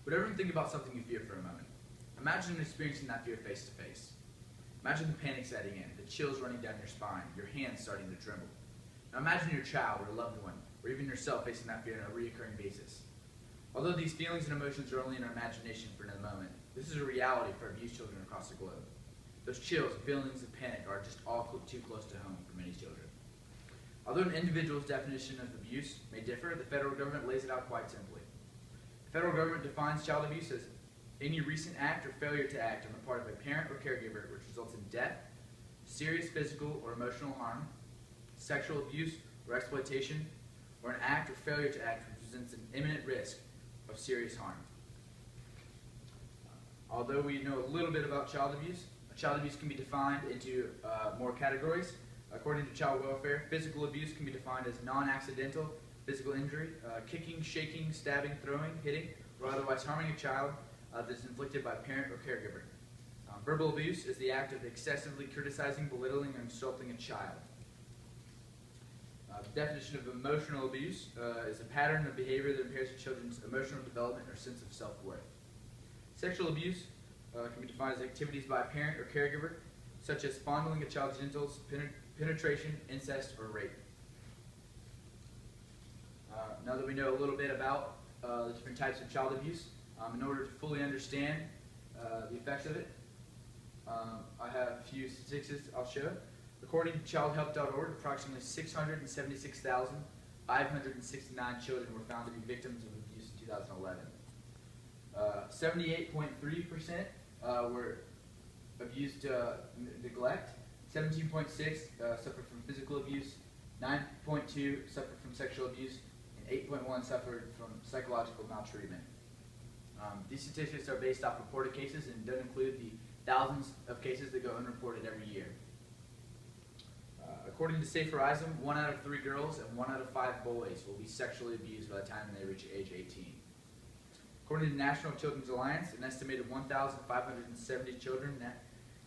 But everyone think about something you fear for a moment. Imagine experiencing that fear face to face. Imagine the panic setting in, the chills running down your spine, your hands starting to tremble. Now imagine your child or loved one, or even yourself facing that fear on a recurring basis. Although these feelings and emotions are only in our imagination for a moment, this is a reality for abused children across the globe. Those chills and feelings of panic are just all too close to home for many children. Although an individual's definition of abuse may differ, the federal government lays it out quite simply. The federal government defines child abuse as any recent act or failure to act on the part of a parent or caregiver which results in death, serious physical or emotional harm, sexual abuse or exploitation, or an act or failure to act which presents an imminent risk of serious harm. Although we know a little bit about child abuse can be defined into more categories. According to child welfare, physical abuse can be defined as non-accidental physical injury, kicking, shaking, stabbing, throwing, hitting, or otherwise harming a child that is inflicted by a parent or caregiver. Verbal abuse is the act of excessively criticizing, belittling, or insulting a child. The definition of emotional abuse is a pattern of behavior that impairs a children's emotional development or sense of self-worth. Sexual abuse can be defined as activities by a parent or caregiver, such as fondling a child's genitals, penetration, incest, or rape. Now that we know a little bit about the different types of child abuse, in order to fully understand the effects of it, I have a few statistics I'll show. According to childhelp.org, approximately 676,569 children were found to be victims of abuse in 2011. 78.3% were abused neglect, 17.6 suffered from physical abuse, 9.2 suffered from sexual abuse, and 8.1 suffered from psychological maltreatment. These statistics are based off reported cases and don't include the thousands of cases that go unreported every year. According to Safe Horizon, 1 out of 3 girls and 1 out of 5 boys will be sexually abused by the time they reach age 18. According to the National Children's Alliance, an estimated 1,570 children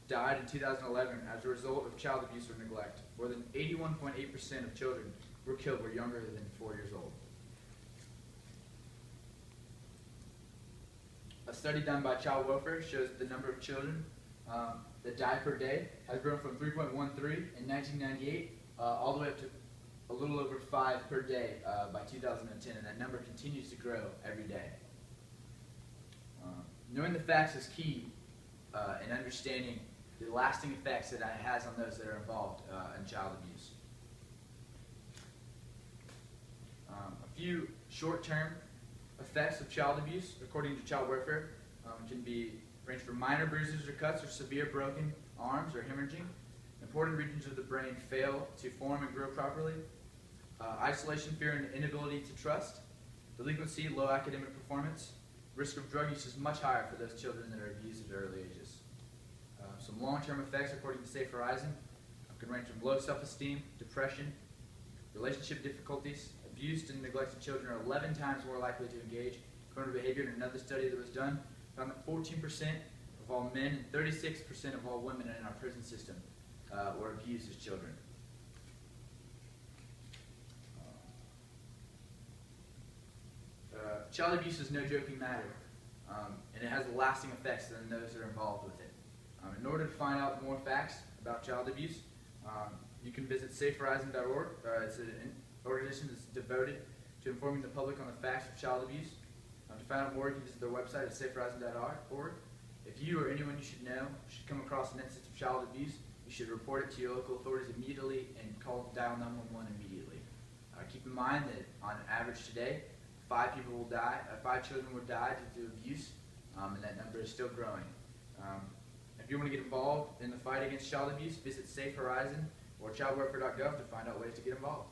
died in 2011 as a result of child abuse or neglect. More than 81.8% of children who were killed were younger than 4 years old. A study done by Child Welfare shows that the number of children that die per day has grown from 3.13 in 1998 all the way up to a little over 5 per day by 2010, and that number continues to grow every day. Knowing the facts is key in understanding the lasting effects that it has on those that are involved in child abuse. A few short-term effects of child abuse, according to Child Welfare, can range from minor bruises or cuts or severe broken arms or hemorrhaging. Important regions of the brain fail to form and grow properly. Isolation, fear, and inability to trust. Delinquency, low academic performance. Risk of drug use is much higher for those children that are abused at early ages. Some long-term effects, according to Safe Horizon, can range from low self-esteem, depression, relationship difficulties. Abused and neglected children are 11 times more likely to engage in criminal behavior. In another study that was done, found that 14% of all men and 36% of all women in our prison system were abused as children. Child abuse is no joking matter, and it has lasting effects on those that are involved with it. In order to find out more facts about child abuse, you can visit safehorizon.org. It's an organization that's devoted to informing the public on the facts of child abuse. To find out more, you can visit their website at safehorizon.org. If you or anyone you should know should come across an instance of child abuse, you should report it to your local authorities immediately and dial 911 immediately. Keep in mind that on average today, 5 children will die due to abuse, and that number is still growing. If you want to get involved in the fight against child abuse, visit Safe Horizon or childwelfare.gov to find out ways to get involved.